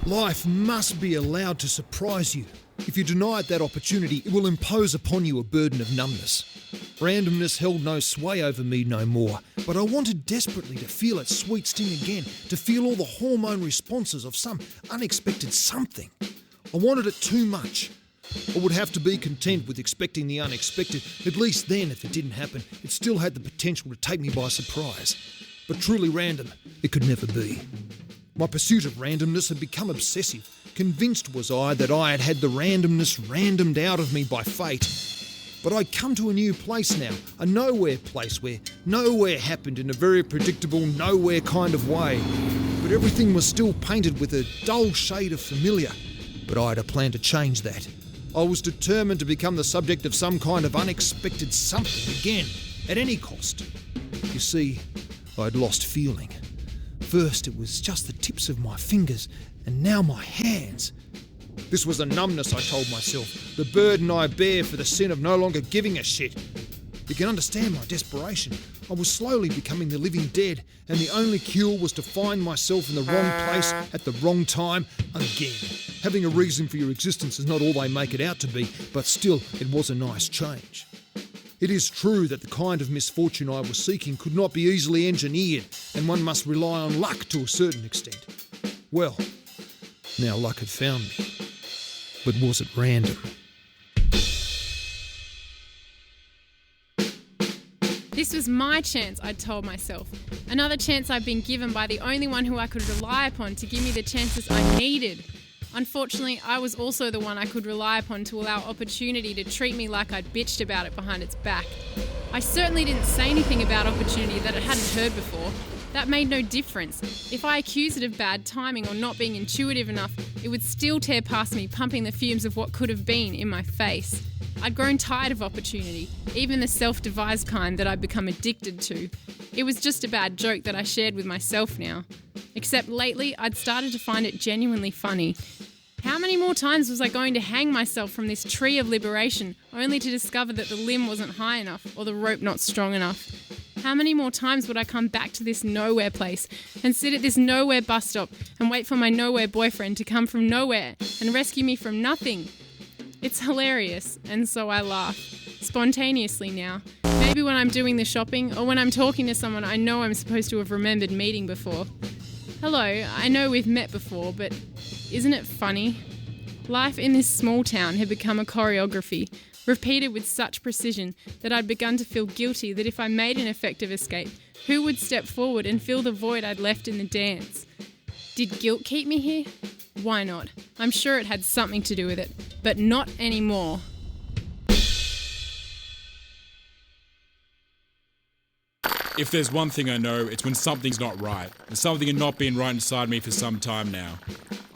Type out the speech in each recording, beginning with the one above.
Life must be allowed to surprise you. If you deny it that opportunity, it will impose upon you a burden of numbness. Randomness held no sway over me no more, but I wanted desperately to feel its sweet sting again, to feel all the hormone responses of some unexpected something. I wanted it too much. I would have to be content with expecting the unexpected. At least then, if it didn't happen, it still had the potential to take me by surprise. But truly random, it could never be. My pursuit of randomness had become obsessive. Convinced was I that I had had the randomness randomed out of me by fate. But I'd come to a new place now, a nowhere place where nowhere happened in a very predictable nowhere kind of way. But everything was still painted with a dull shade of familiar. But I had a plan to change that. I was determined to become the subject of some kind of unexpected something again, at any cost. You see, I'd lost feeling. First it was just the tips of my fingers, and now my hands. This was a numbness, I told myself, the burden I bear for the sin of no longer giving a shit. You can understand my desperation. I was slowly becoming the living dead, and the only cure was to find myself in the wrong place at the wrong time again. Having a reason for your existence is not all they make it out to be, but still, it was a nice change. It is true that the kind of misfortune I was seeking could not be easily engineered, and one must rely on luck to a certain extent. Well, now luck had found me. But was it random? This was my chance, I'd told myself. Another chance I'd been given by the only one who I could rely upon to give me the chances I needed. Unfortunately, I was also the one I could rely upon to allow opportunity to treat me like I'd bitched about it behind its back. I certainly didn't say anything about opportunity that it hadn't heard before. That made no difference. If I accused it of bad timing or not being intuitive enough, it would still tear past me, pumping the fumes of what could have been in my face. I'd grown tired of opportunity, even the self-devised kind that I'd become addicted to. It was just a bad joke that I shared with myself now. Except lately, I'd started to find it genuinely funny. How many more times was I going to hang myself from this tree of liberation, only to discover that the limb wasn't high enough or the rope not strong enough? How many more times would I come back to this nowhere place and sit at this nowhere bus stop and wait for my nowhere boyfriend to come from nowhere and rescue me from nothing? It's hilarious, and so I laugh, spontaneously now. Maybe when I'm doing the shopping or when I'm talking to someone I know I'm supposed to have remembered meeting before. Hello, I know we've met before, but isn't it funny? Life in this small town had become a choreography, repeated with such precision that I'd begun to feel guilty that if I made an effective escape, who would step forward and fill the void I'd left in the dance? Did guilt keep me here? Why not? I'm sure it had something to do with it, but not anymore. If there's one thing I know, it's when something's not right. And something had not been right inside me for some time now.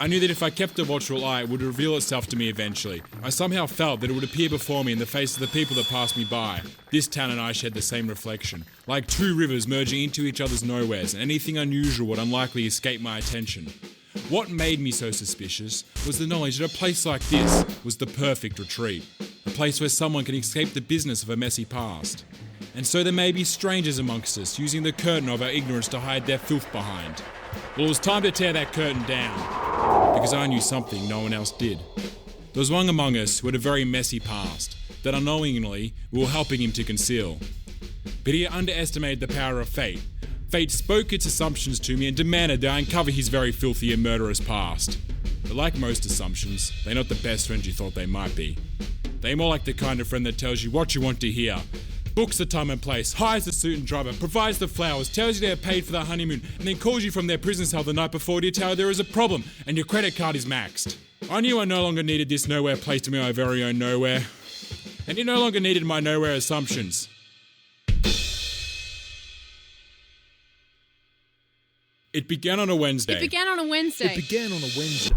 I knew that if I kept a watchful eye, it would reveal itself to me eventually. I somehow felt that it would appear before me in the face of the people that passed me by. This town and I shared the same reflection, like two rivers merging into each other's nowheres, and anything unusual would unlikely escape my attention. What made me so suspicious was the knowledge that a place like this was the perfect retreat. A place where someone can escape the business of a messy past. And so there may be strangers amongst us, using the curtain of our ignorance to hide their filth behind. Well, it was time to tear that curtain down, because I knew something no one else did. There was one among us who had a very messy past, that unknowingly we were helping him to conceal. But he underestimated the power of fate. Fate spoke its assumptions to me and demanded that I uncover his very filthy and murderous past. But like most assumptions, they're not the best friends you thought they might be. They're more like the kind of friend that tells you what you want to hear, books the time and place, hires the suit and driver, provides the flowers, tells you they're paid for the honeymoon, and then calls you from their prison cell the night before to tell you there is a problem and your credit card is maxed. I knew I no longer needed this nowhere place to be my very own nowhere. And you no longer needed my nowhere assumptions. It began on a Wednesday. It began on a Wednesday.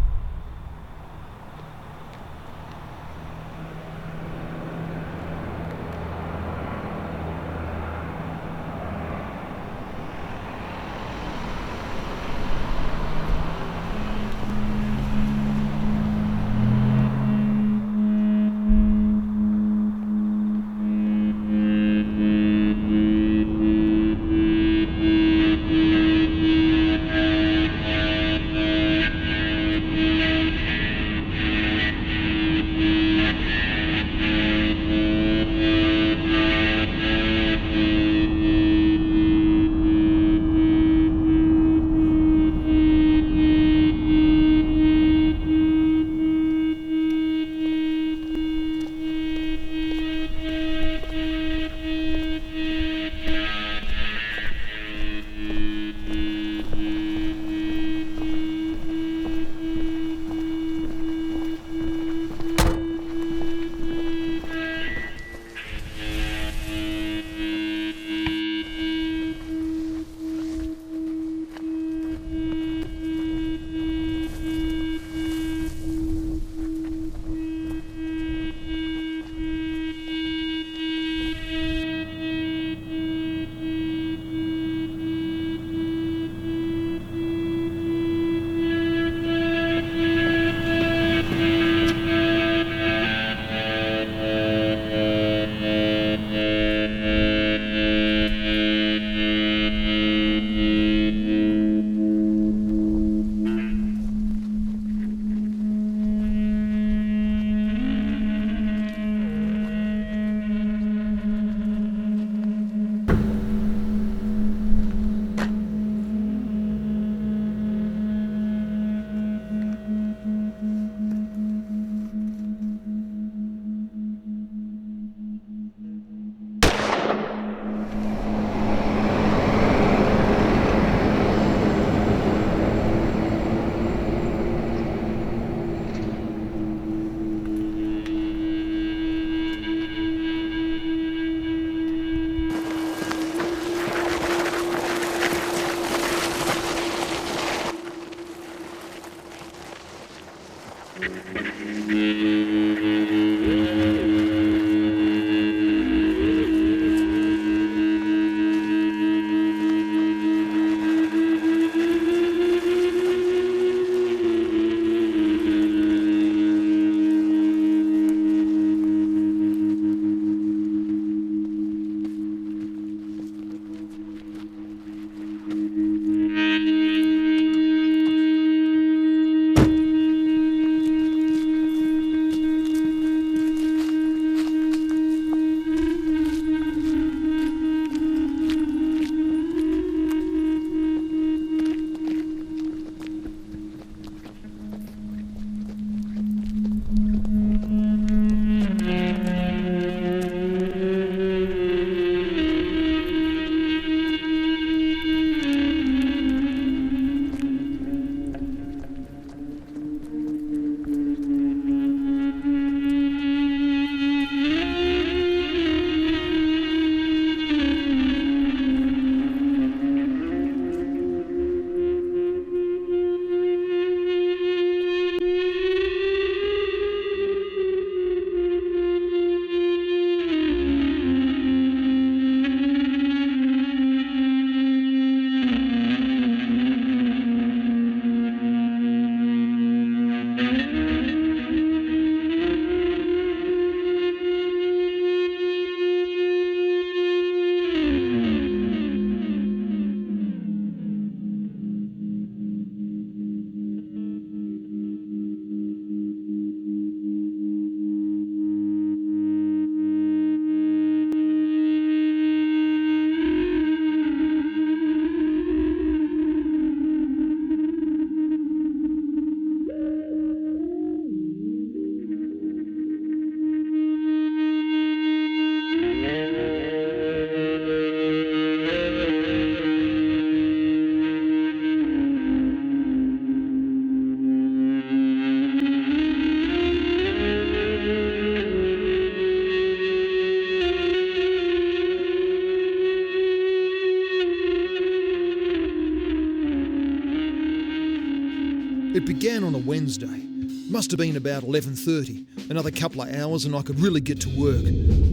It began on a Wednesday. Must have been about 11:30. Another couple of hours and I could really get to work.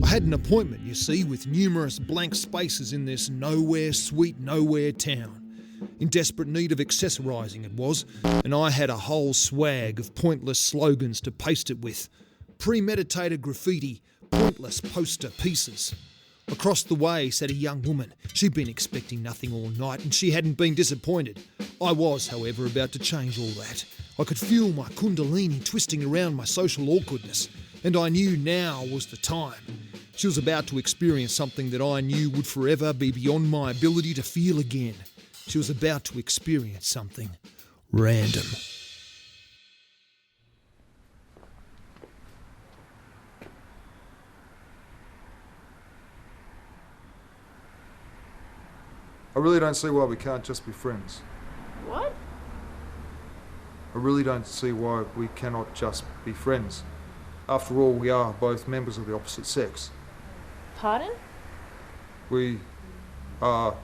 I had an appointment, you see, with numerous blank spaces in this nowhere, sweet nowhere town. In desperate need of accessorising it was, and I had a whole swag of pointless slogans to paste it with. Premeditated graffiti, pointless poster pieces. Across the way sat a young woman. She'd been expecting nothing all night and she hadn't been disappointed. I was, however, about to change all that. I could feel my kundalini twisting around my social awkwardness, and I knew now was the time. She was about to experience something that I knew would forever be beyond my ability to feel again. She was about to experience something random. I really don't see why we can't just be friends. What? I really don't see why we cannot just be friends. After all, we are both members of the opposite sex. Pardon? We are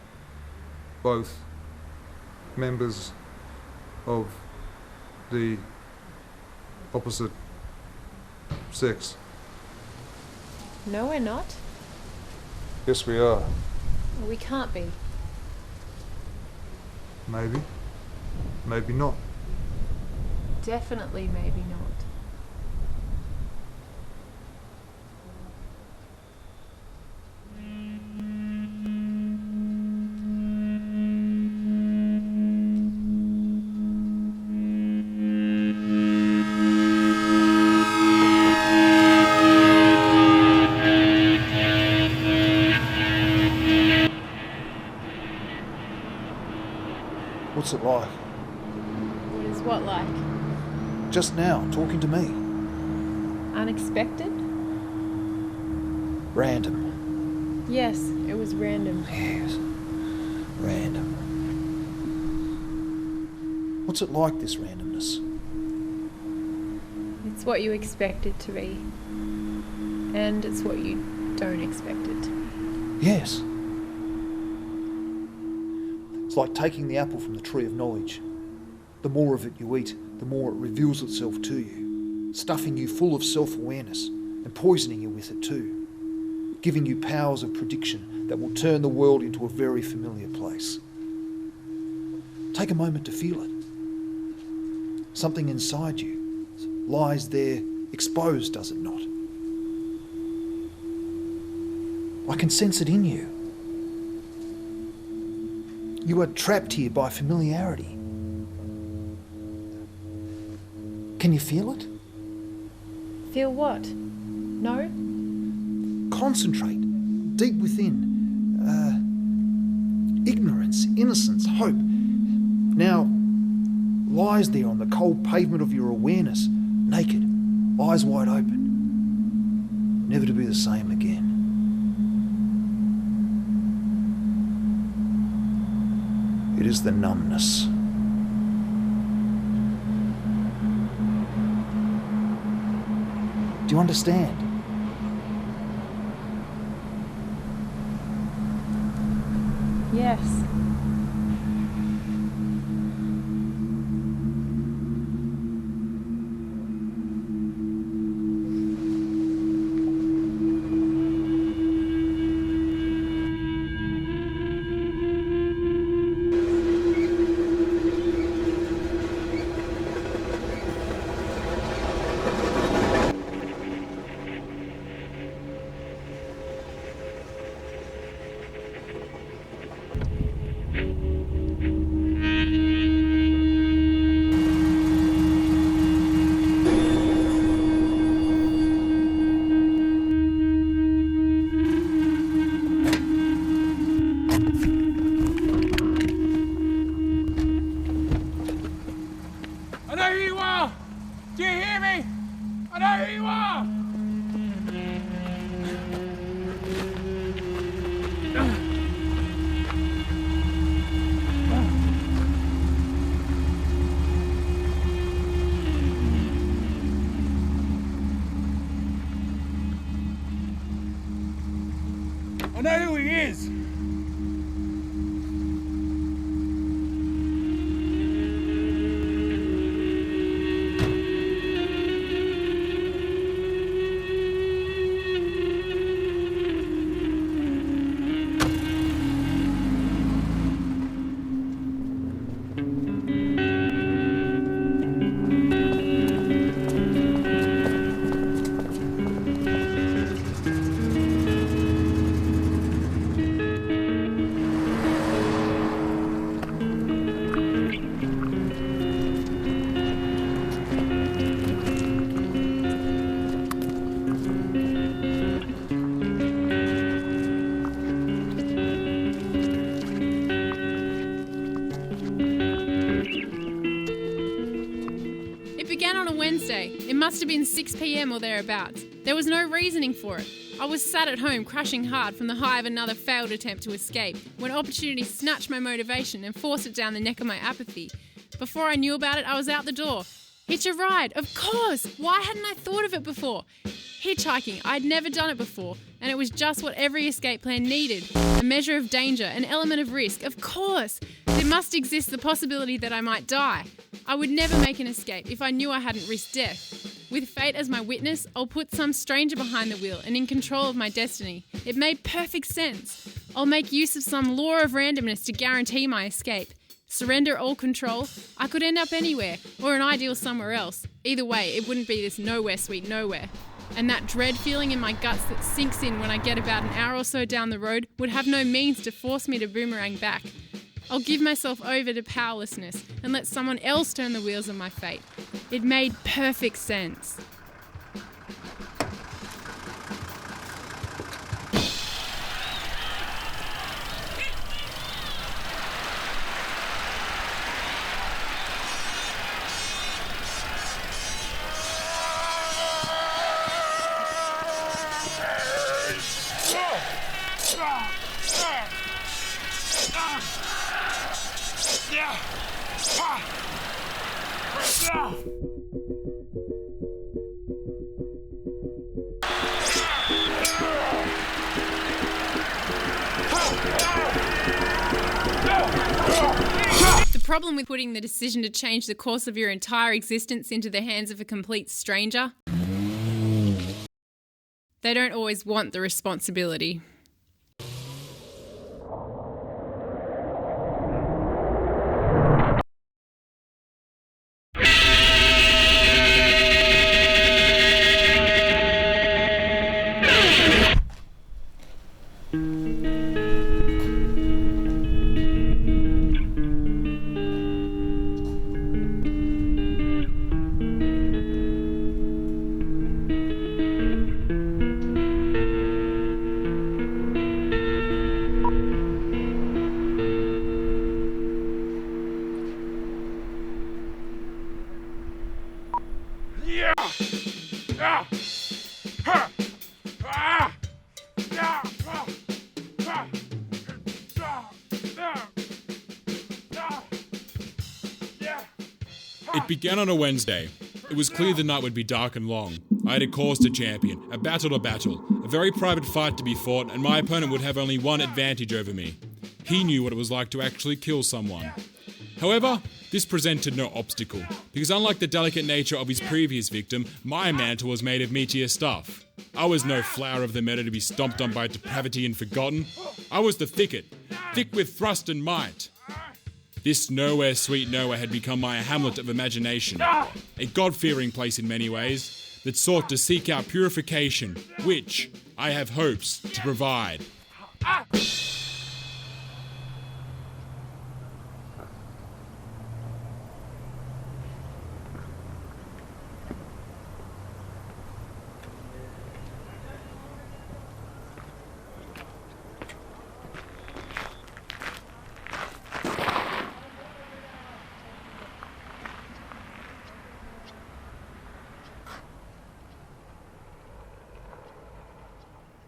both members of the opposite sex. No, we're not. Yes, we are. We can't be. Maybe. Maybe not. Definitely maybe not. What's it like? What is what like? Just now, talking to me. Unexpected? Random. Yes, it was random. Yes. Random. What's it like, this randomness? It's what you expect it to be. And it's what you don't expect it to be. Yes. It's like taking the apple from the tree of knowledge The more of it you eat, the more it reveals itself to you, stuffing you full of self-awareness and poisoning you with it too, giving you powers of prediction that will turn the world into a very familiar place. Take a moment to feel it. Something inside you lies there exposed, does it not? I can sense it in you. You are trapped here by familiarity. Can you feel it? Feel what? No? Concentrate deep within. Ignorance, innocence, hope. Now lies there on the cold pavement of your awareness, naked, eyes wide open, never to be the same again. It is the numbness. Do you understand? Yes. I know who you are! Do you hear me? I know who you are! I know who he is! Wednesday. It must have been 6 p.m. or thereabouts. There was no reasoning for it. I was sat at home crushing hard from the high of another failed attempt to escape when opportunity snatched my motivation and forced it down the neck of my apathy. Before I knew about it, I was out the door. Hitch a ride, of course! Why hadn't I thought of it before? Hitchhiking, I'd never done it before, and it was just what every escape plan needed. A measure of danger, an element of risk, of course! There must exist the possibility that I might die. I would never make an escape if I knew I hadn't risked death. With fate as my witness, I'll put some stranger behind the wheel and in control of my destiny. It made perfect sense. I'll make use of some law of randomness to guarantee my escape. Surrender all control, I could end up anywhere, or an ideal somewhere else. Either way, it wouldn't be this nowhere sweet nowhere. And that dread feeling in my guts that sinks in when I get about an hour or so down the road would have no means to force me to boomerang back. I'll give myself over to powerlessness and let someone else turn the wheels of my fate. It made perfect sense. problem with putting the decision to change the course of your entire existence into the hands of a complete stranger? They don't always want the responsibility. It began on a Wednesday. It was clear the night would be dark and long. I had a cause to champion, a battle to battle, a very private fight to be fought, and my opponent would have only one advantage over me. He knew what it was like to actually kill someone. However, this presented no obstacle, because unlike the delicate nature of his previous victim, my mantle was made of meatier stuff. I was no flower of the meadow to be stomped on by depravity and forgotten. I was the thicket, thick with thrust and might. This nowhere sweet nowhere had become my hamlet of imagination, a God-fearing place in many ways, that sought to seek out purification, which I have hopes to provide.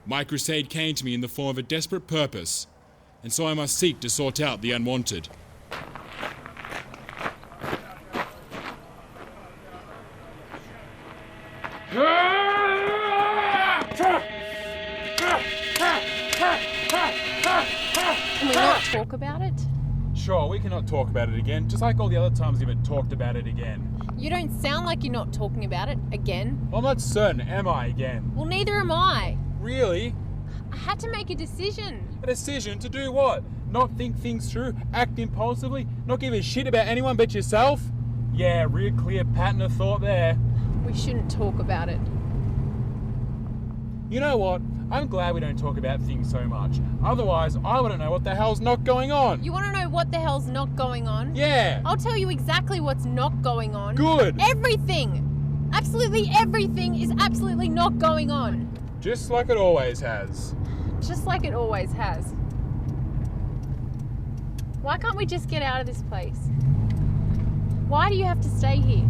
My crusade came to me in the form of a desperate purpose, and so I must seek to sort out the unwanted. Can we not talk about it? Sure, we cannot talk about it again, just like all the other times we haven't talked about it again. You don't sound like you're not talking about it again. Well, I'm not certain, am I, again? Well, neither am I. Really? I had to make a decision. A decision to do what? Not think things through, act impulsively, not give a shit about anyone but yourself? Yeah, real clear pattern of thought there. We shouldn't talk about it. You know what? I'm glad we don't talk about things so much. Otherwise, I wouldn't know what the hell's not going on. You want to know what the hell's not going on? Yeah. I'll tell you exactly what's not going on. Good. Everything! Absolutely everything is absolutely not going on. Just like it always has. Just like it always has. Why can't we just get out of this place? Why do you have to stay here?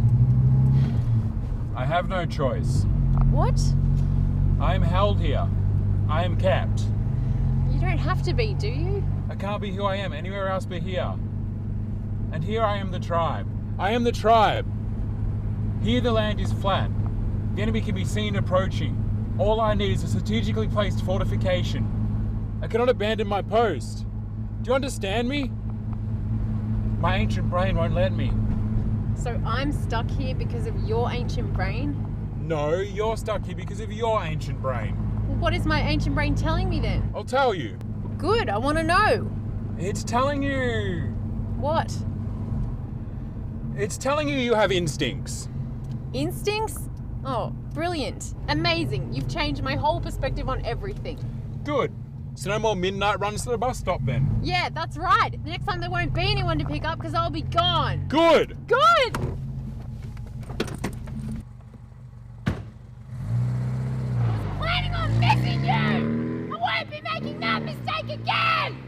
I have no choice. What? I am held here. I am kept. You don't have to be, do you? I can't be who I am anywhere else but here. And here I am the tribe. I am the tribe. Here the land is flat. The enemy can be seen approaching. All I need is a strategically placed fortification. I cannot abandon my post. Do you understand me? My ancient brain won't let me. So I'm stuck here because of your ancient brain? No, you're stuck here because of your ancient brain. Well, what is my ancient brain telling me then? I'll tell you. Good, I want to know. It's telling you. What? It's telling you you have instincts. Instincts? Oh, brilliant. Amazing. You've changed my whole perspective on everything. Good. So no more midnight runs to the bus stop then. Yeah, that's right. The next time there won't be anyone to pick up because I'll be gone. Good. Good! Planning on missing you! I won't be making that mistake again!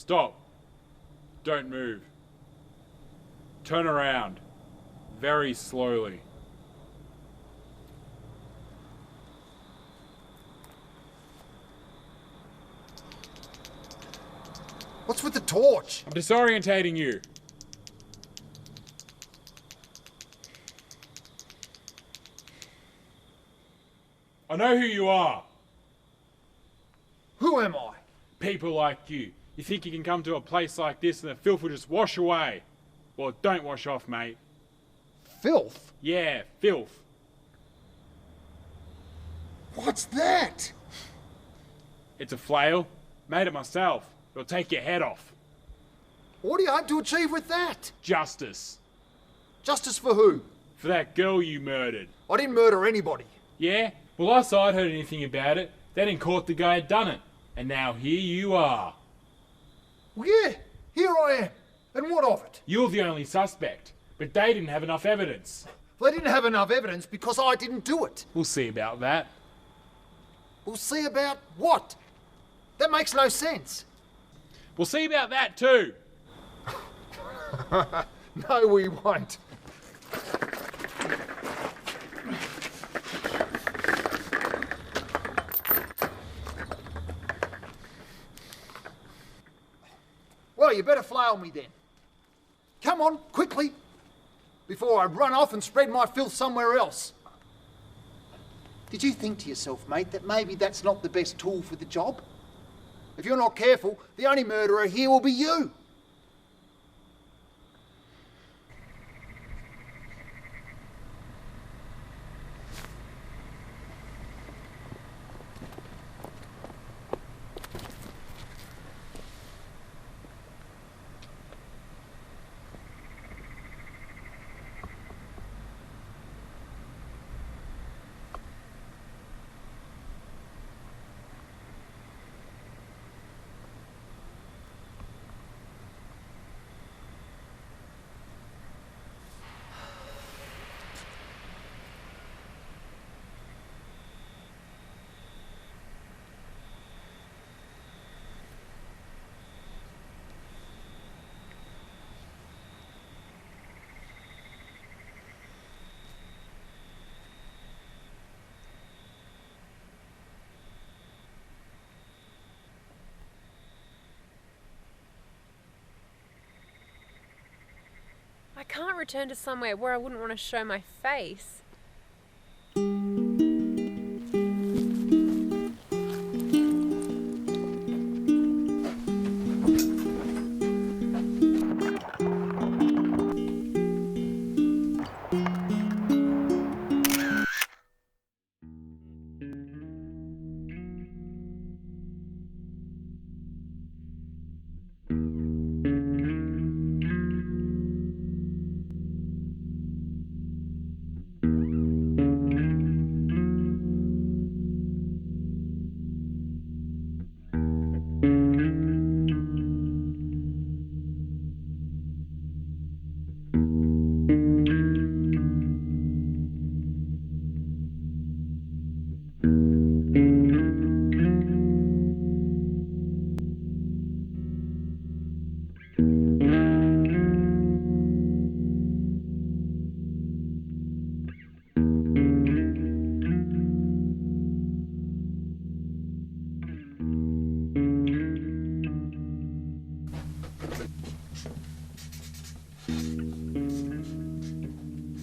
Stop. Don't move. Turn around. Very slowly. What's with the torch? I'm disorientating you. I know who you are. Who am I? People like you. You think you can come to a place like this and the filth will just wash away? Well, don't wash off, mate. Filth? Yeah, filth. What's that? It's a flail. Made it myself. It'll take your head off. What do you hope to achieve with that? Justice. Justice for who? For that girl you murdered. I didn't murder anybody. Yeah? Well, last I'd heard anything about it, they didn't caught the guy had done it. And now here you are. Well, yeah, here I am. And what of it? You're the only suspect. But they didn't have enough evidence. They didn't have enough evidence because I didn't do it. We'll see about that. We'll see about what? That makes no sense. We'll see about that too. No, we won't. Well, you better flail me then. Come on, quickly, before I run off and spread my filth somewhere else. Did you think to yourself, mate, that maybe that's not the best tool for the job? If you're not careful, the only murderer here will be you. I can't return to somewhere where I wouldn't want to show my face.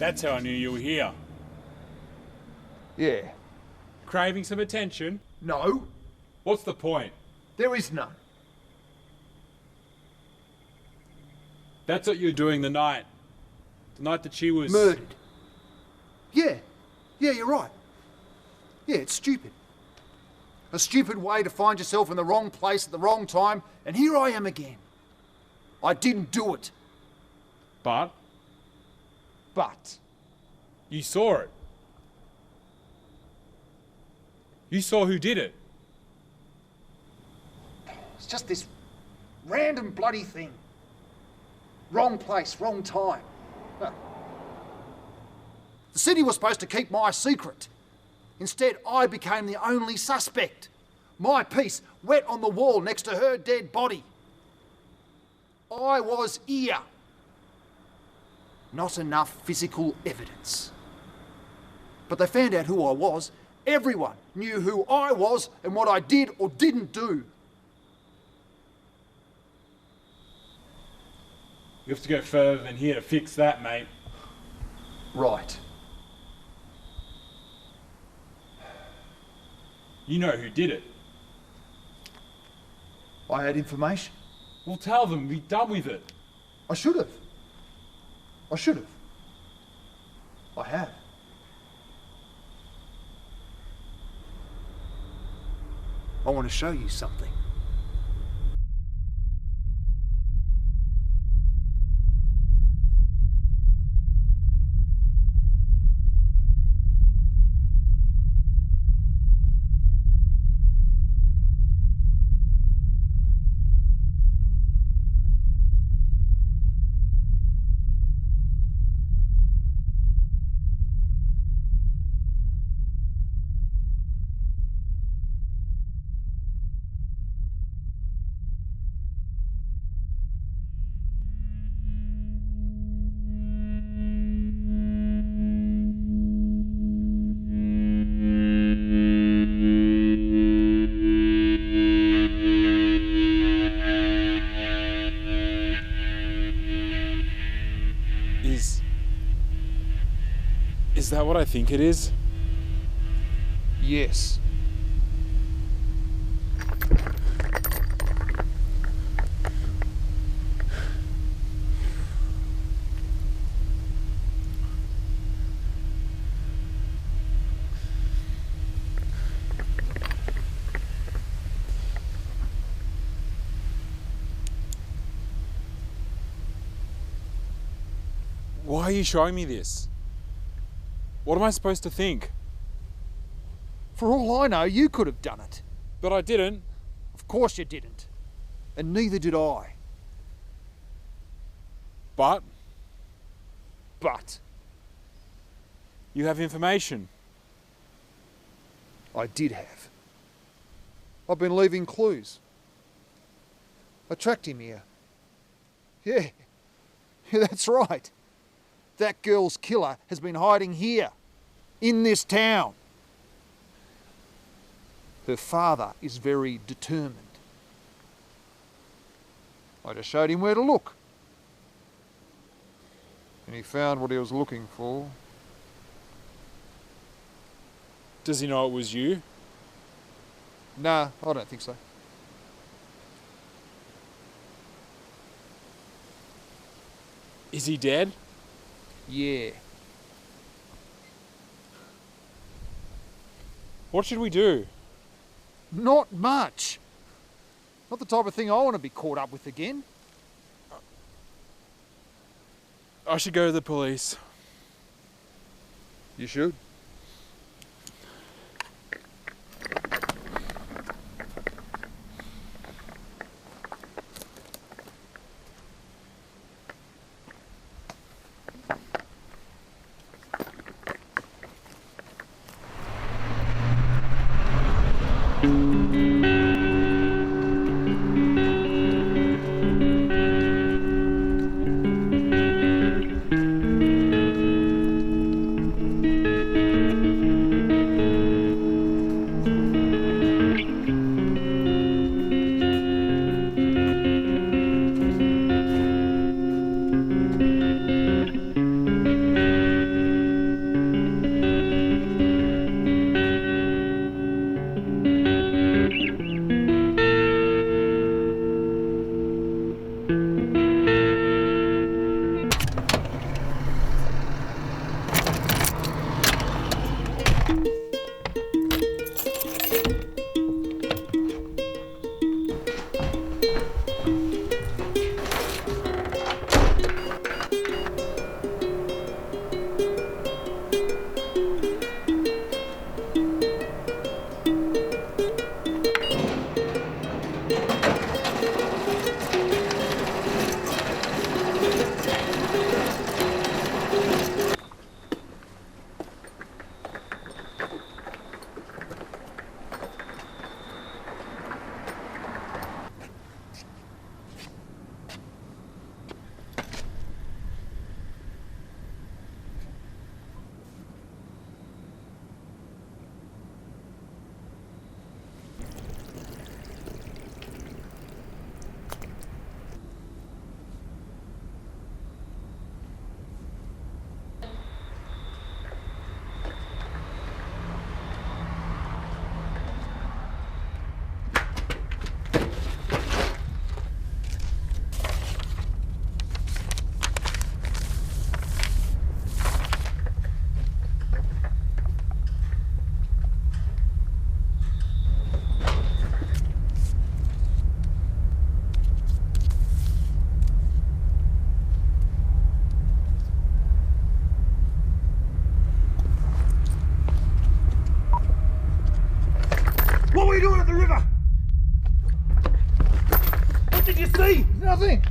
That's how I knew you were here. Yeah. Craving some attention? No, What's the point? there is none. That's what you were doing the night that she was... Murdered. Yeah, you're right. Yeah, it's stupid. A stupid way to find yourself in the wrong place at the wrong time, and here I am again. I didn't do it. But But you saw it. You saw who did it. it's just this random bloody thing. Wrong place, wrong time. Huh. The city was supposed to keep my secret. Instead, I became the only suspect. My piece wet on the wall next to her dead body. I was here. Not enough physical evidence. But they found out who I was. Everyone knew who I was and what I did or didn't do. You have to go further than here to fix that, mate. Right. You know who did it. I had information. Well, tell them, be done with it. I should have. I have. I want to show you something. Is that what I think it is? Yes. Why are you showing me this? What am I supposed to think? For all I know, you could have done it. But I didn't. Of course you didn't. And neither did I. But But you have information. I did have. I've been leaving clues. I tracked him here. Yeah, that's right. That girl's killer has been hiding here, in this town. Her father is very determined. I just showed him where to look. And he found what he was looking for. Does he know it was you? Nah, I don't think so. Is he dead? Yeah. What should we do? Not much. Not the type of thing I want to be caught up with again. I should go to the police. You should. did you see? Nothing.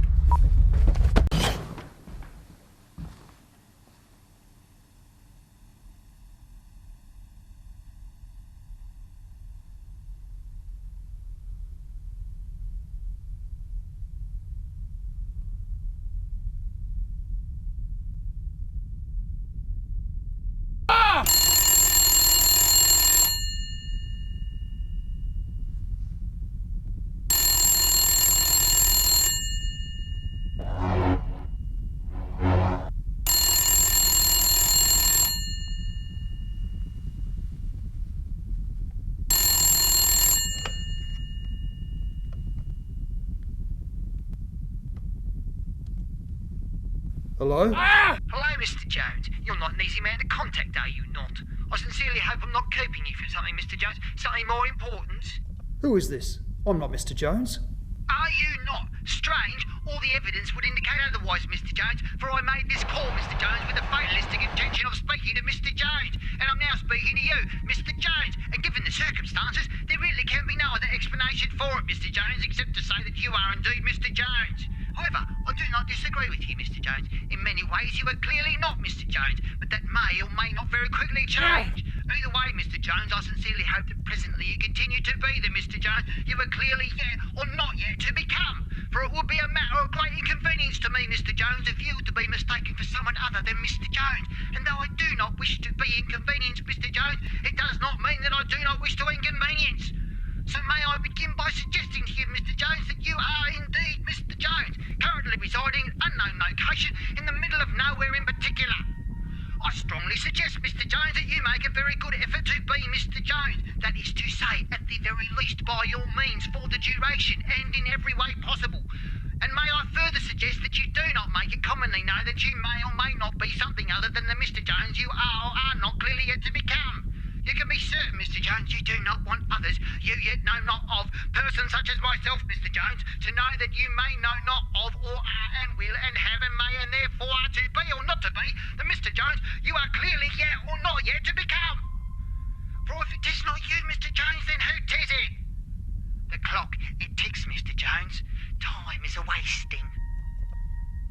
Hello? Hello, Mr. Jones. You're not an easy man to contact, are you not? I sincerely hope I'm not keeping you for something, Mr. Jones. Something more important. Who is this? I'm not Mr. Jones. Are you not? Strange. All the evidence would indicate otherwise, Mr. Jones, for I made this call, Mr. Jones, with the fatalistic intention of speaking to Mr. Jones. And I'm now speaking to you, Mr. Jones. And given the circumstances, there really can be no other explanation for it, Mr. Jones, except to say that you are indeed Mr. Jones. However, I do not disagree with you, Mr. Jones. In many ways, you are clearly not Mr. Jones, but that may or may not very quickly change. Either way, Mr. Jones, I sincerely hope that presently you continue to be the Mr. Jones you are clearly yet or not yet to become. For it would be a matter of great inconvenience to me, Mr. Jones, if you were to be mistaken for someone other than Mr. Jones. And though I do not wish to be inconvenienced, Mr. Jones, it does not mean that I do not wish to inconvenience. So may I begin by suggesting to you, Mr. Jones, that you are indeed Mr. Jones, currently residing in an unknown location in the middle of nowhere in particular. I strongly suggest, Mr. Jones, that you make a very good effort to be Mr. Jones. That is to say, at the very least, by your means, for the duration and in every way possible. And may I further suggest that you do not make it commonly known that you may or may not be something other than the Mr. Jones you are or are not clearly yet to become. You can be certain, Mr. Jones, you do not want others you yet know not of, persons such as myself, Mr. Jones, to know that you may know not of or are and will and have and may and therefore are to be or not to be the Mr. Jones you are clearly yet or not yet to become. For if it is not you, Mr. Jones, then who tis it? The clock, it ticks, Mr. Jones. Time is a-wasting.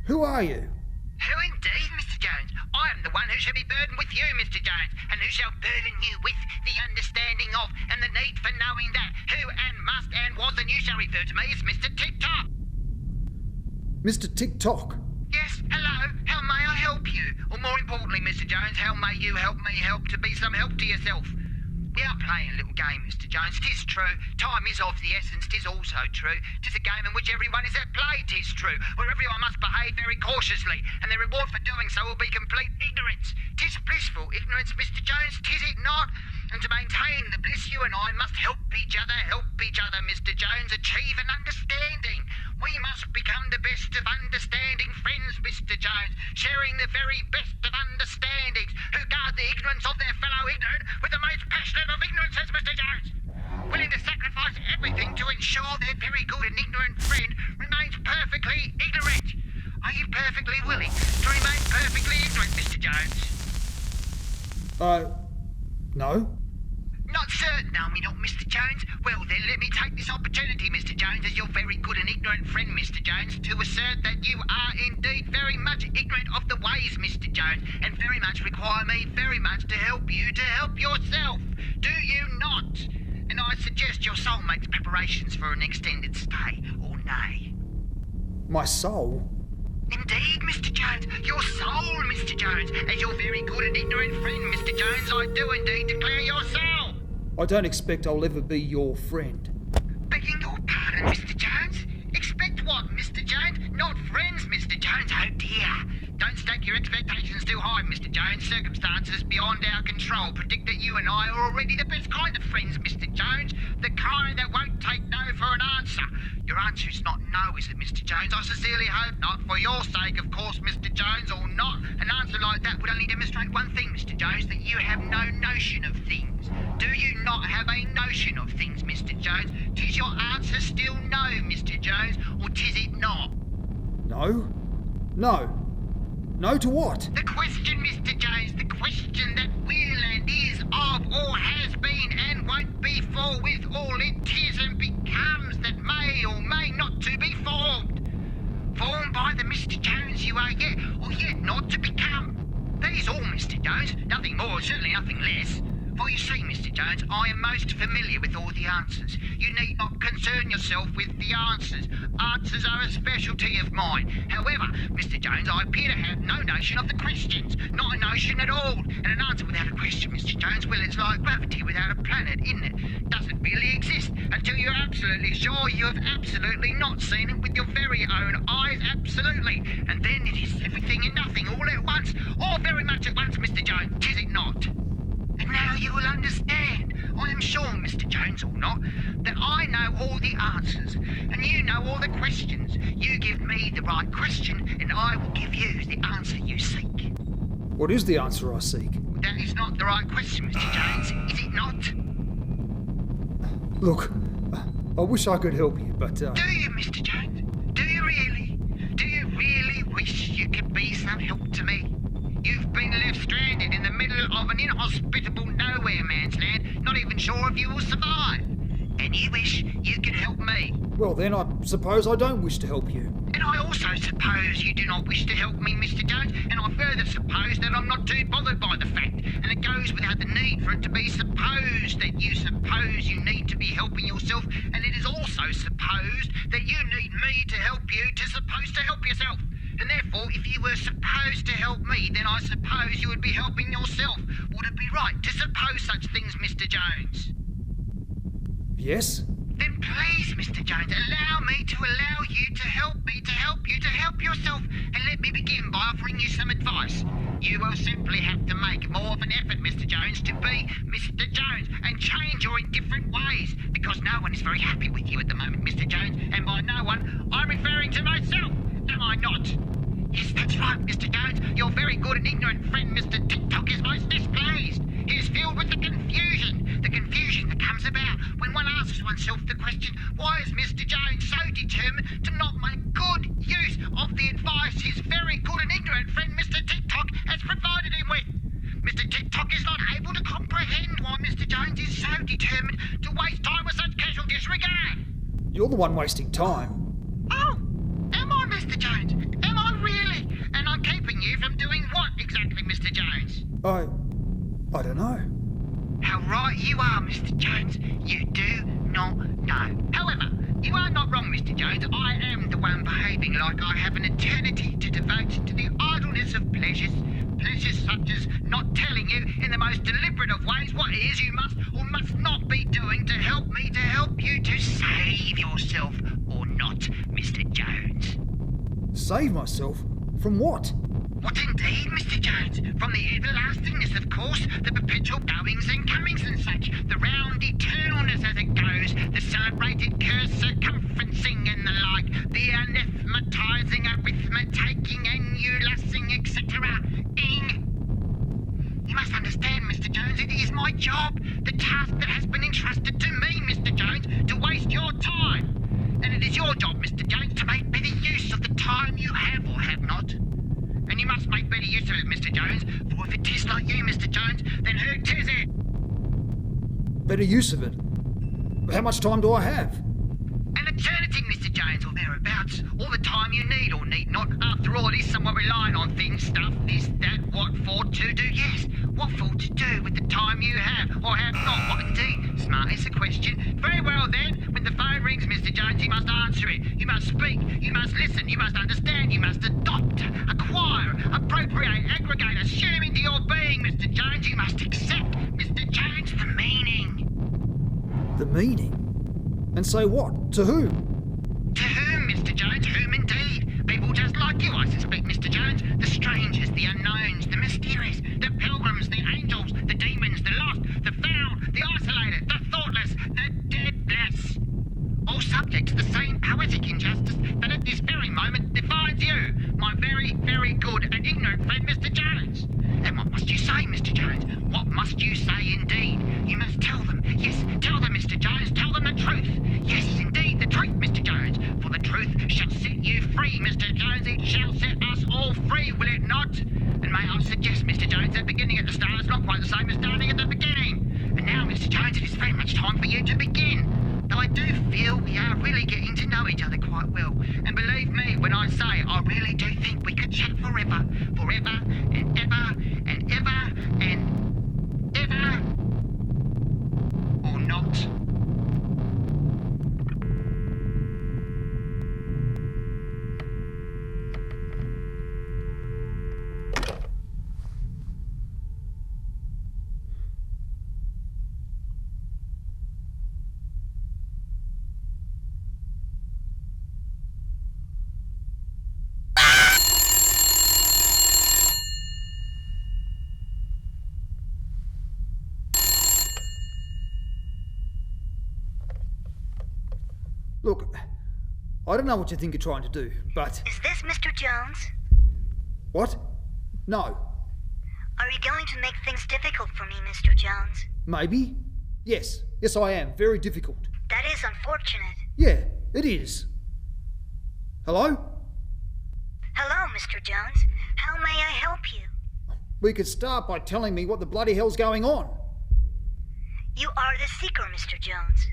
Who are you? Who indeed, Mr. Jones? I am the one who shall be burdened with you, Mr. Jones, and who shall burden you with the understanding of and the need for knowing that who and must and was and you shall refer to me as Mr. Tick-Tock. Mr. Tick-Tock? Yes, hello, how may I help you? Or more importantly, Mr. Jones, how may you help me help to be some help to yourself? We are playing a little game, Mr. Jones. 'Tis true. Time is of the essence. 'Tis also true. 'Tis a game in which everyone is at play. 'Tis true. Where everyone must behave very cautiously, and the reward for doing so will be complete ignorance. 'Tis blissful ignorance, Mr. Jones. 'Tis it not? And to maintain the bliss, you and I must help each other, Mr. Jones, achieve an understanding. We must become the best of understanding friends, Mr. Jones, sharing the very best of understandings, who guard the ignorance of their fellow ignorant with the most passionate of ignorances, Mr. Jones, willing to sacrifice everything to ensure their very good and ignorant friend remains perfectly ignorant. Are you perfectly willing to remain perfectly ignorant, Mr. Jones? No. Not certain, are we not, Mr. Jones? Well, then let me take this opportunity, Mr. Jones, as your very good and ignorant friend, Mr. Jones, to assert that you are indeed very much ignorant of the ways, Mr. Jones, and very much require me very much to help you to help yourself. Do you not? And I suggest your soul makes preparations for an extended stay, or nay. My soul? Indeed, Mr. Jones, your soul, Mr. Jones. As your very good and ignorant friend, Mr. Jones, I do indeed declare your soul. I don't expect I'll ever be your friend. Begging your pardon, Mr. Jones? Expect what, Mr. Jones? Not friends, Mr. Jones. Oh dear. Don't stake your expectations too high, Mr. Jones. Circumstances beyond our control predict that you and I are already the best kind of friends, Mr. Jones. The kind that won't take no for an answer. Your answer is not no, is it, Mr. Jones? I sincerely hope not. For your sake, of course, Mr. Jones, or not. An answer like that would only demonstrate one thing, Mr. Jones, that you have no notion of things. Do you not have a notion of things, Mr. Jones? Tis your answer still no, Mr. Jones, or tis it not? No. No. No to what? The question, Mr. Jones, the question that will and is of or has been and won't be for with all it is and becomes that may or may not to be for the Mr. Jones you are yet, or yet not to become. That is all, Mr. Jones. Nothing more, certainly nothing less. For you see, Mr. Jones, I am most familiar with all the answers. You need not concern yourself with the answers. Answers are a specialty of mine. However, Mr. Jones, I appear to have no notion of the questions. Not a notion at all. And an answer without a question, Mr. Jones, well, it's like gravity without a planet, isn't it? Doesn't really exist until you're absolutely sure you have absolutely not seen it with your very own eyes, absolutely. And then it is everything and nothing all at once. All very much at once, Mr. Jones, is it not? And now you will understand, I am sure, Mr. Jones or not, that I know all the answers, and you know all the questions. You give me the right question, and I will give you the answer you seek. What is the answer I seek? That is not the right question, Mr. Jones, is it not? Look, I wish I could help you, but Do you, Mr. Jones? Do you really? Do you really wish you could be some help to me? You've been left stranded in the middle of an inhospitable nowhere man's land, not even sure if you will survive. And you wish you could help me. well then, I suppose I don't wish to help you. And I also suppose you do not wish to help me, Mr. Jones, and I further suppose that I'm not too bothered by the fact, and it goes without the need for it to be supposed that you suppose you need to be helping yourself, and it is also supposed that you need me to help you to suppose to help yourself. And therefore, if you were supposed to help me, then I suppose you would be helping yourself. Would it be right to suppose such things, Mr. Jones? Yes? Then please, Mr. Jones, allow me to allow you to help me to help you to help yourself. And let me begin by offering you some advice. You will simply have to make more of an effort, Mr. Jones, to be Mr. Jones and change your indifferent ways. Because no one is very happy with you at the moment, Mr. Jones. And by no one, I'm referring to myself. Am I not? Yes, that's right, Mr. Jones. Your very good and ignorant friend, Mr. TikTok, is most displeased. He is filled with the confusion that comes about when one asks oneself the question, why is Mr. Jones so determined to not make good use of the advice his very good and ignorant friend, Mr. TikTok, has provided him with? Mr. TikTok is not able to comprehend why Mr. Jones is so determined to waste time with such casual disregard. You're the one wasting time. Oh, am I, Mr. Jones? Am I really? And I'm keeping you from doing what exactly, Mr. Jones? I don't know. How right you are, Mr. Jones. You do not know. However, you are not wrong, Mr. Jones. I am the one behaving like I have an eternity to devote to the idleness of pleasures. Pleasures such as not telling you in the most deliberate of ways what it is you must or must not be doing to help me to help you to save yourself or not, Mr. Jones. Save myself? From what? What indeed, Mr. Jones? From the everlastingness, of course, the perpetual goings and comings and such, the round eternalness as it goes, the celebrated curse circumferencing and the like, the anathematizing, arithmetaking, annulusing, etc. You must understand, Mr. Jones, it is my job, the task that has been entrusted to me, Mr. Jones, to waste your time. And it is your job, Mr. Jones, to make better use of the time you have or have not. And you must make better use of it, Mr. Jones, for if it is not you, Mr. Jones, then who tis it? Better use of it? How much time do I have? An eternity, Mr. Jones, or thereabouts. All the time you need or need not. After all, it is somewhat relying on things, stuff, this, that, what for, to do, yes. What for to do with the time you have or have not? What indeed? Smart is the question. Very well then, when the phone rings, Mr. Jones, you must answer it. You must speak, you must listen, you must understand, you must adopt, acquire, appropriate, aggregate, assume into your being, Mr. Jones. You must accept, Mr. Jones, the meaning. The meaning? And say what? To whom? To whom, Mr. Jones? Whom indeed? People just like you, I suspect, Mr. Jones. The strangers, the unknowns, the mysterious, the pilgrims, the angels, the demons, the lost, the found, the isolated, the thoughtless, the deadless. All subject to the same poetic injustice that at this very moment defines you, my very, very good and ignorant friend, Mr. Jones. And what must you say, Mr. Jones? What must you say indeed? You must tell them, yes, tell them, Mr. Jones, tell them the truth. Yes, indeed, the truth, Mr. Jones. For the truth shall set you free, Mr. Jones. It shall set us all free, will it not? And may I suggest, Mr. Jones, that beginning at the start is not quite the same as starting at the beginning. And now, Mr. Jones, it is very much time for you to begin. Though I do feel we are really getting to know each other quite well. And believe me when I say I really Look, I don't know what you think you're trying to do, but... Is this Mr. Jones? What? No. Are you going to make things difficult for me, Mr. Jones? Maybe? Yes. Yes, I am. Very difficult. That is unfortunate. Yeah, it is. Hello? Hello, Mr. Jones. How may I help you? We could start by telling me what the bloody hell's going on. You are the seeker, Mr. Jones.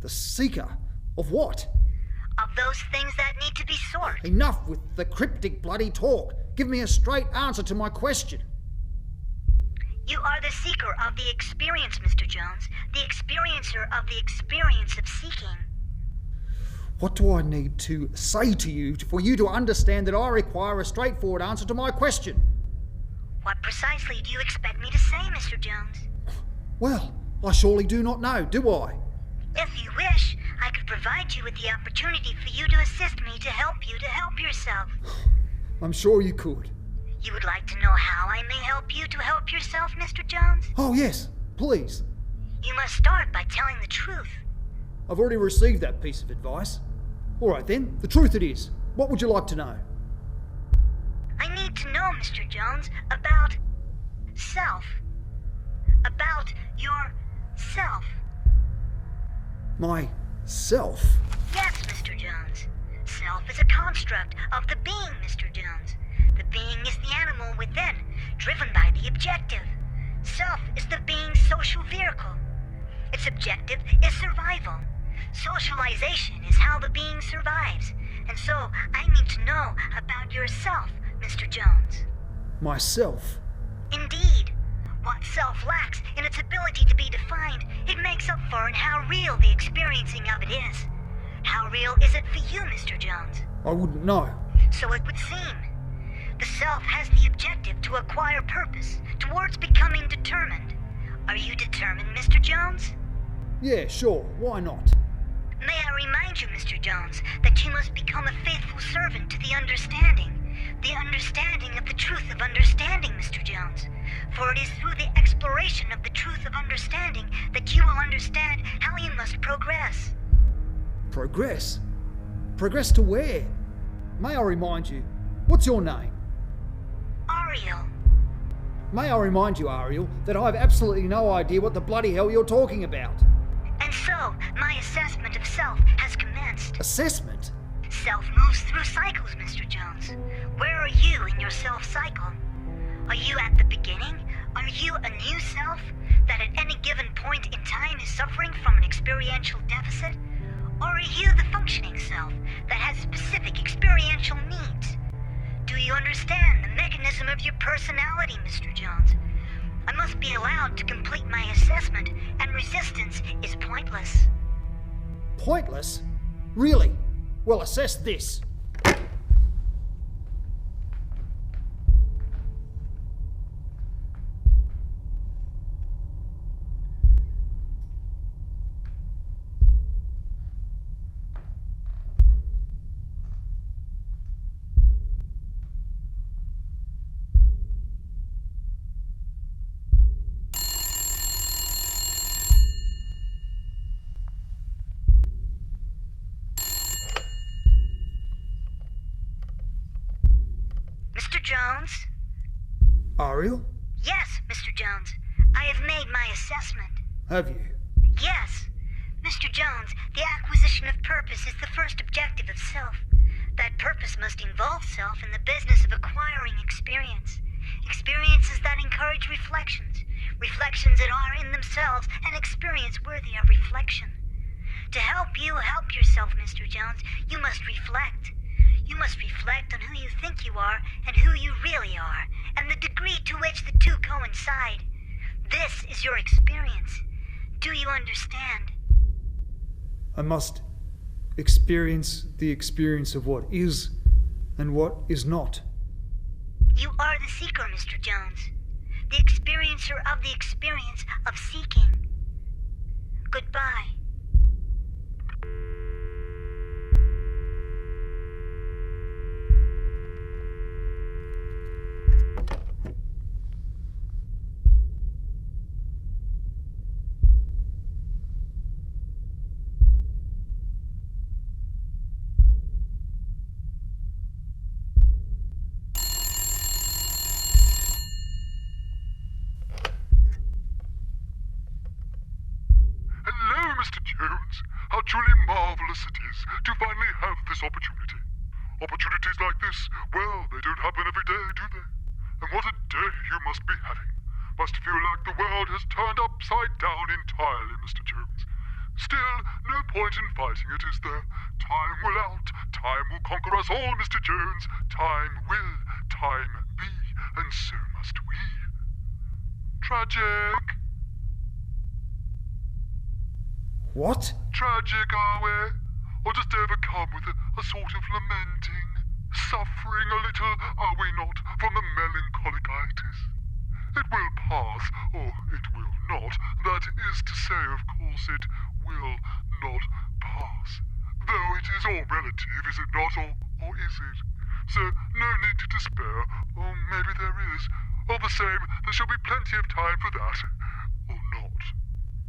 The seeker? Of what? Of those things that need to be sought. Enough with the cryptic bloody talk. Give me a straight answer to my question. You are the seeker of the experience, Mr. Jones. The experiencer of the experience of seeking. What do I need to say to you for you to understand that I require a straightforward answer to my question? What precisely do you expect me to say, Mr. Jones? Well, I surely do not know, do I? If you wish, I could provide you with the opportunity for you to assist me to help you to help yourself. I'm sure you could. You would like to know how I may help you to help yourself, Mr. Jones? Oh, yes, please. You must start by telling the truth. I've already received that piece of advice. All right then, the truth it is. What would you like to know? I need to know, Mr. Jones, about self. About your self. Myself? Yes, Mr. Jones. Self is a construct of the being, Mr. Jones. The being is the animal within, driven by the objective. Self is the being's social vehicle. Its objective is survival. Socialization is how the being survives. And so, I need to know about yourself, Mr. Jones. Myself? Indeed. What self lacks in its ability to be defined, it makes up for in how real the experiencing of it is. How real is it for you, Mr. Jones? I wouldn't know. So it would seem. The self has the objective to acquire purpose, towards becoming determined. Are you determined, Mr. Jones? Yeah, sure, why not? May I remind you, Mr. Jones, that you must become a faithful servant to the understanding of the truth of understanding, Mr. Jones. For it is through the exploration of the truth of understanding that you will understand how you must progress. Progress? Progress to where? May I remind you, what's your name? Ariel. May I remind you, Ariel, that I have absolutely no idea what the bloody hell you're talking about. And so, my assessment of self has commenced. Assessment? Self moves through cycles, Mr. Jones. Where are you in your self cycle? Are you at the beginning? Are you a new self that at any given point in time is suffering from an experiential deficit? Or are you the functioning self that has specific experiential needs? Do you understand the mechanism of your personality, Mr. Jones? I must be allowed to complete my assessment, and resistance is pointless. Pointless? Really? Well, assess this. Mr. Jones? Ariel? Yes, Mr. Jones. I have made my assessment. Have you? Yes. Mr. Jones, the acquisition of purpose is the first objective of self. That purpose must involve self in the business of acquiring experience. Experiences that encourage reflections. Reflections that are in themselves an experience worthy of reflection. To help you help yourself, Mr. Jones, you must reflect. You must reflect on who you think you are and who you really are, and the degree to which the two coincide. This is your experience. Do you understand? I must experience the experience of what is and what is not. You are the seeker, Mr. Jones. The experiencer of the experience of seeking. Goodbye. truly marvelous it is to finally have this opportunity. Opportunities like this, well, they don't happen every day, do they? And what a day you must be having. Must feel like the world has turned upside down entirely, Mr. Jones. Still, no point in fighting it, is there? Time will out. Time will conquer us all, Mr. Jones. Time will. Time be. And so must we. Tragic. What? Tragic, are we? Or just overcome with a sort of lamenting? Suffering a little, are we not, from the melancholicaitis? It will pass, or it will not. That is to say, of course, it will not pass. Though it is all relative, is it not, or is it? So, no need to despair, or maybe there is. All the same, there shall be plenty of time for that, or not.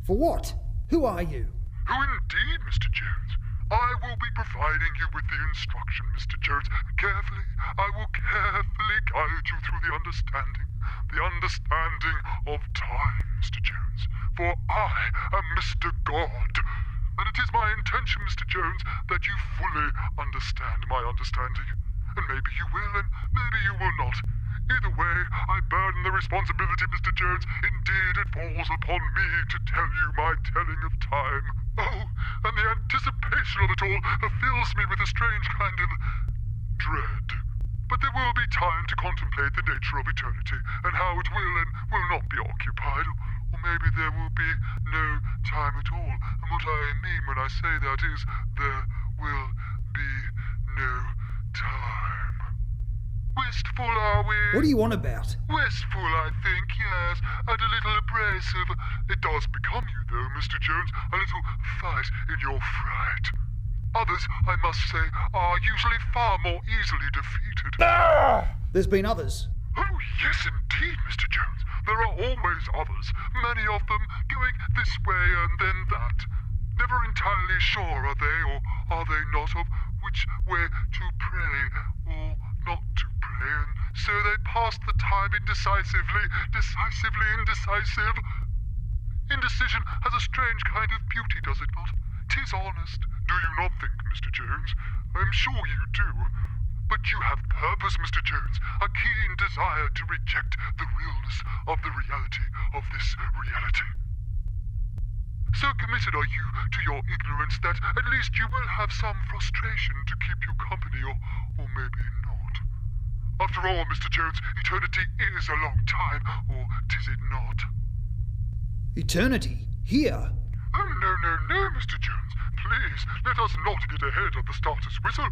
For what? Who are you? Who indeed, Mr. Jones? I will be providing you with the instruction, Mr. Jones. Carefully, I will carefully guide you through the understanding of time, Mr. Jones. For I am Mr. God. And it is my intention, Mr. Jones, that you fully understand my understanding. And maybe you will, and maybe you will not. Either way, I burden the responsibility, Mr. Jones. Indeed, it falls upon me to tell you my telling of time. Oh, and the anticipation of it all fills me with a strange kind of dread. But there will be time to contemplate the nature of eternity, and how it will and will not be occupied. Or maybe there will be no time at all. And what I mean when I say that is, there will be no time. Wistful, are we? What are you on about? Wistful, I think, yes, and a little abrasive. It does become you, though, Mr. Jones, a little fight in your fright. Others, I must say, are usually far more easily defeated. There's been others. Oh, yes, indeed, Mr. Jones. There are always others, many of them going this way and then that. Never entirely sure, are they, or are they not, of which way to pray, or not to pray, and so they pass the time indecisively, indecisive. Indecision has a strange kind of beauty, does it not? 'Tis honest, do you not think, Mr. Jones? I'm sure you do. But you have purpose, Mr. Jones, a keen desire to reject the realness of the reality of this reality. So committed are you to your ignorance that at least you will have some frustration to keep you company, or maybe not. After all, Mr. Jones, eternity is a long time, or 'tis it not? Eternity? Here? Oh, no, Mr. Jones. Please, let us not get ahead of the starter's whistle.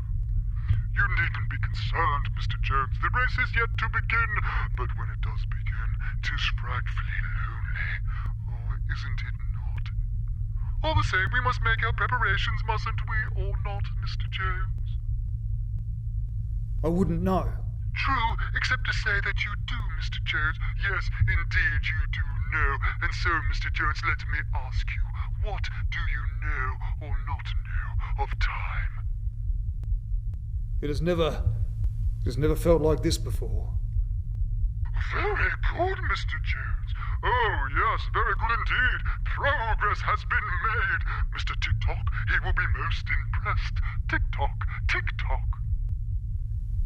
You needn't be concerned, Mr. Jones. The race is yet to begin, but when it does begin, 'tis frightfully lonely. Oh, isn't it not? All the same, we must make our preparations, mustn't we, or not, Mr. Jones? I wouldn't know. True, except to say that you do, Mr. Jones. Yes, indeed you do know. And so, Mr. Jones, let me ask you, what do you know or not know of time? It has never felt like this before. Very good, Mr. Jones. Oh, yes, very good indeed. Progress has been made. Mr. Tick-Tock, he will be most impressed. Tick-Tock, Tick-Tock.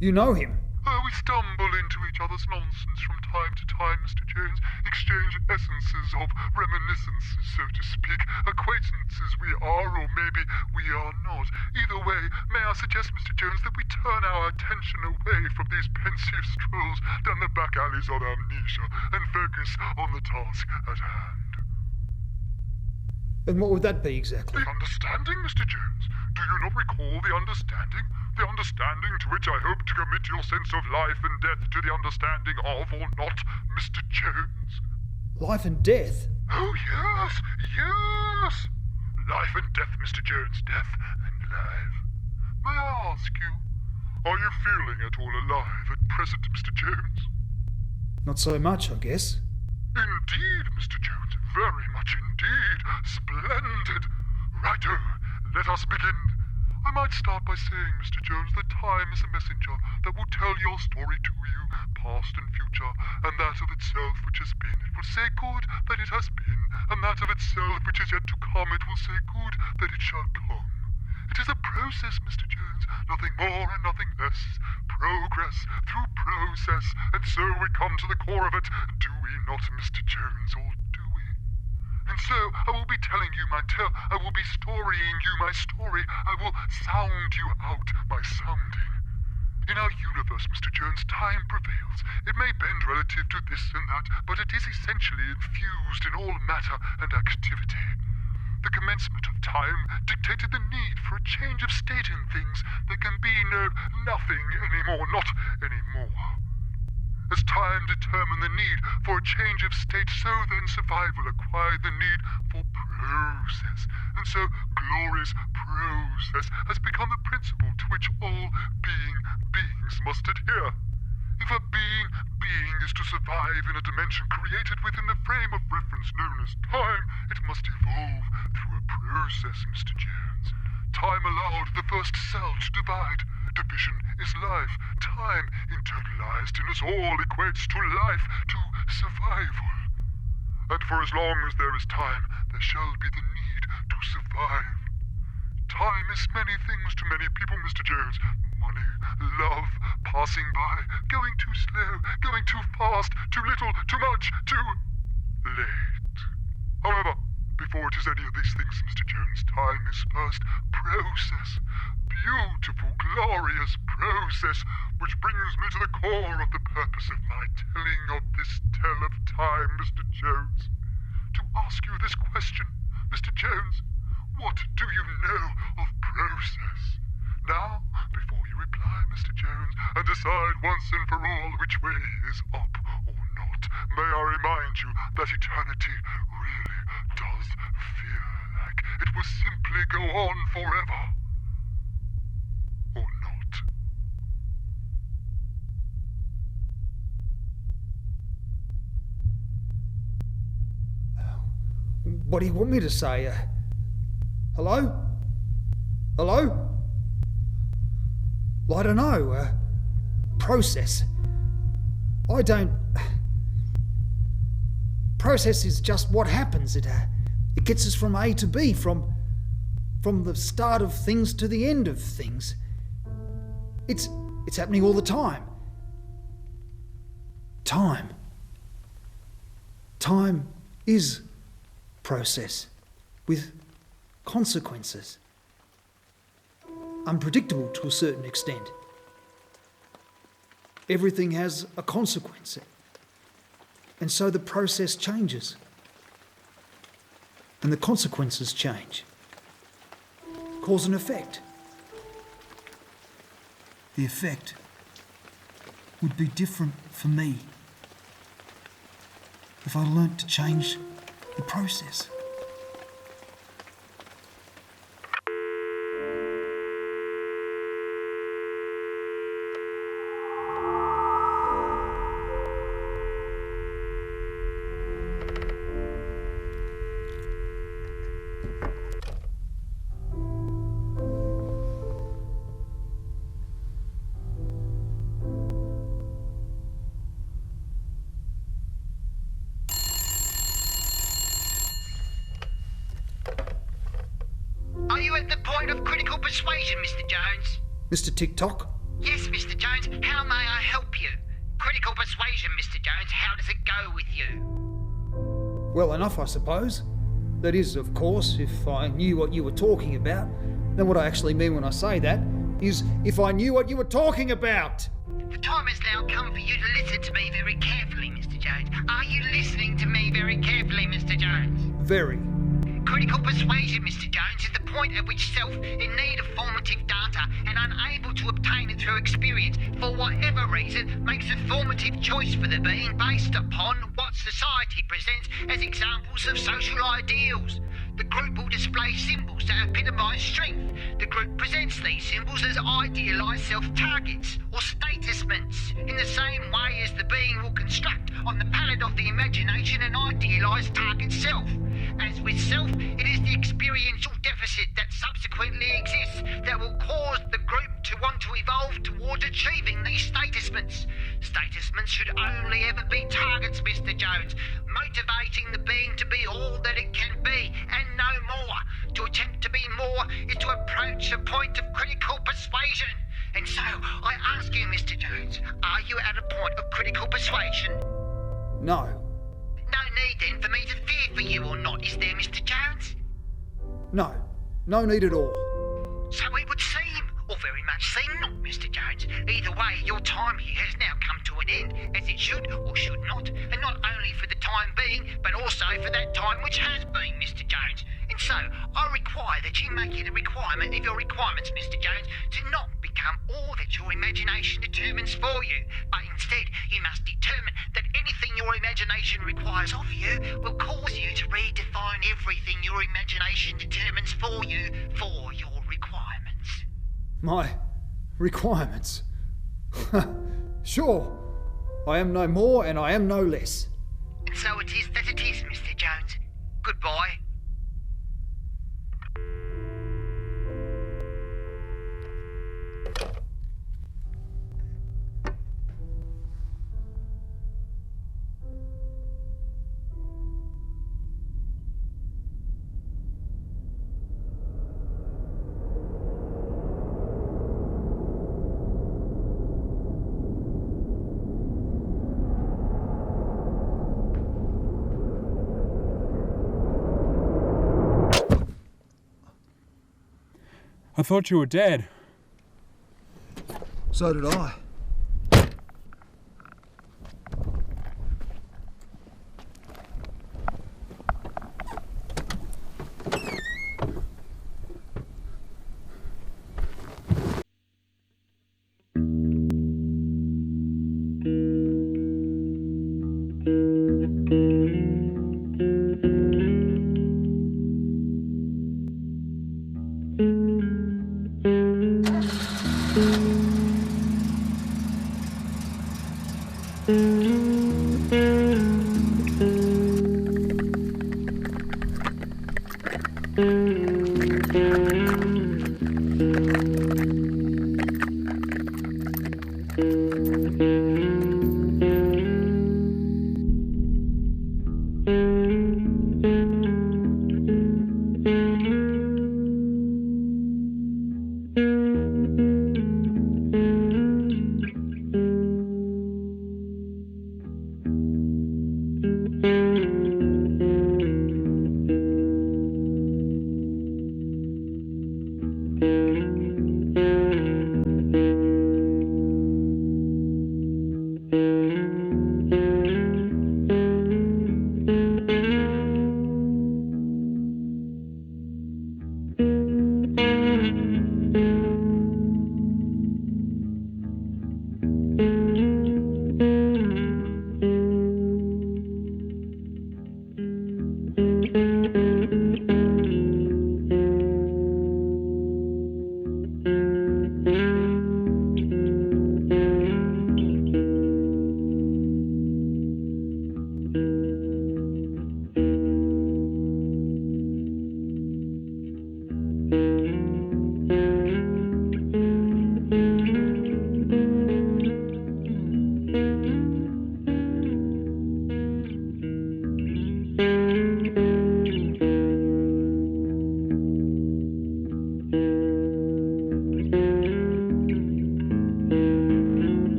You know him? Oh, we stumble into each other's nonsense from time to time, Mr. Jones. Exchange essences of reminiscences, so to speak. Acquaintances we are, or maybe we are not. Either way, may I suggest, Mr. Jones, that we turn our attention away from these pensive strolls down the back alleys of amnesia and focus on the task at hand. And what would that be exactly? The understanding, Mr. Jones. Do you not recall the understanding? The understanding to which I hope to commit your sense of life and death to the understanding of, or not, Mr. Jones? Life and death? Oh, yes, yes! Life and death, Mr. Jones, death and life. May I ask you, are you feeling at all alive at present, Mr. Jones? Not so much, I guess. Indeed, Mr. Jones, very much indeed. Splendid. Righto, let us begin. I might start by saying, Mr. Jones, that time is a messenger that will tell your story to you, past and future, and that of itself which has been. It will say good that it has been, and that of itself which is yet to come, it will say good that it shall come. It is a process, Mr. Jones, nothing more and nothing less. Progress through process, and so we come to the core of it, do we not, Mr. Jones, or do we? And so I will be telling you my tale, I will be storying you my story, I will sound you out my sounding. In our universe, Mr. Jones, time prevails. It may bend relative to this and that, but it is essentially infused in all matter and activity. The commencement of time dictated the need for a change of state in things. There can be no nothing anymore, not anymore. As time determined the need for a change of state, so then survival acquired the need for process. And so glorious process has become the principle to which all beings must adhere. If a being is to survive in a dimension created within the frame of reference known as time, it must evolve through a process, Mr. Jones. Time allowed the first cell to divide. Division is life. Time internalized in us all equates to life, to survival. And for as long as there is time, there shall be the need to survive. Time is many things to many people, Mr. Jones. Money, love, passing by, going too slow, going too fast, too little, too much, too late. However, before it is any of these things, Mr. Jones, time is first process. Beautiful, glorious process, which brings me to the core of the purpose of my telling of this tale of time, Mr. Jones. To ask you this question, Mr. Jones, what do you know of process? Now, before you reply, Mr. Jones, and decide once and for all which way is up or not, may I remind you that eternity really does feel like it will simply go on forever. Or not. What do you want me to say? Hello? Hello? Well, I don't know. Process. I don't... Process is just what happens. It gets us from A to B, from the start of things to the end of things. It's happening all the time. Time is process with consequences. Unpredictable to a certain extent. Everything has a consequence. And so the process changes. And the consequences change. Cause and effect. The effect would be different for me if I learnt to change the process. Are you at the point of critical persuasion, Mr. Jones? Mr. TikTok? Yes, Mr. Jones. How may I help you? Critical persuasion, Mr. Jones. How does it go with you? Well enough, I suppose. That is, of course, if I knew what you were talking about. Then what I actually mean when I say that is if I knew what you were talking about. The time has now come for you to listen to me very carefully, Mr. Jones. Are you listening to me very carefully, Mr. Jones? Very. Critical persuasion, Mr. Jones, is the point at which self, in need of formative data and unable to obtain it through experience, for whatever reason, makes a formative choice for the being based upon what society presents as examples of social ideals. The group will display symbols that epitomise strength. The group presents these symbols as idealised self-targets or statusments, in the same way as the being will construct on the palette of the imagination an idealised target self. As with self, it is the experiential deficit that subsequently exists that will cause the group to want to evolve towards achieving these statusments. Statusments should only ever be targets, Mr. Jones, motivating the being to be all that it can be and no more. To attempt to be more is to approach a point of critical persuasion. And so, I ask you, Mr. Jones, are you at a point of critical persuasion? No. No need then for me to fear for you or not, is there, Mr. Jones? No. No need at all. So it would seem, or very much seem not, Mr. Jones. Either way, your time here has now come to an end, as it should or should not, and not only for the time being, but also for that time which has been, Mr. Jones. And so, I require that you make it a requirement of your requirements, Mr. Jones, to not become all that your imagination determines for you, but instead you must determine that anything your imagination requires of you will cause you to redefine everything your imagination determines for you for your requirements. My requirements? Sure. I am no more and I am no less. And so it is that it is, Mr. Jones. Goodbye. I thought you were dead. So did I.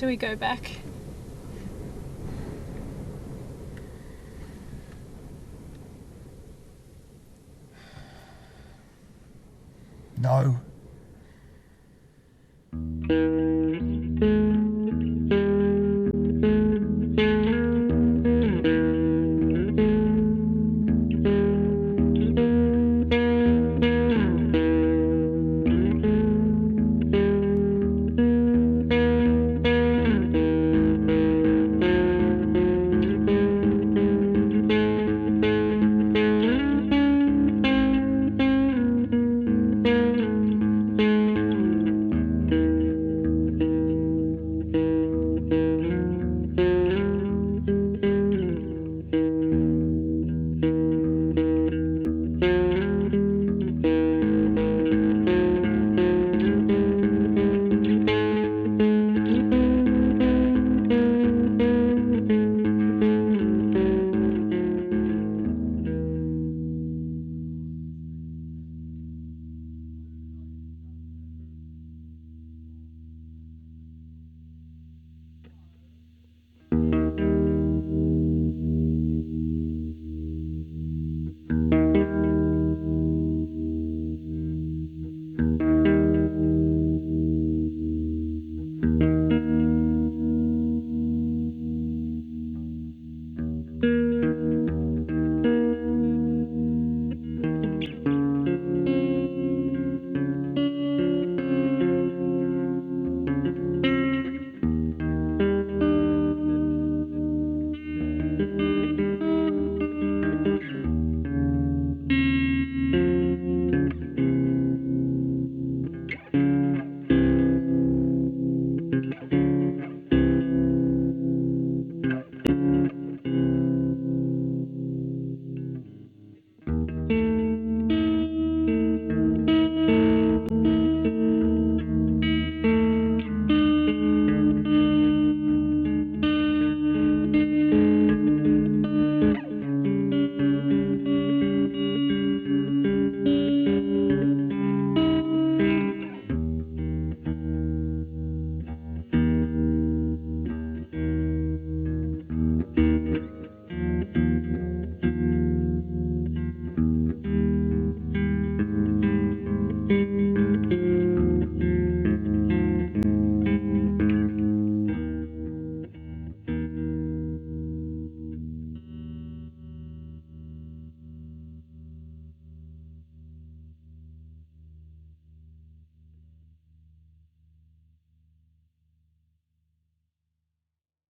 Do we go back? No.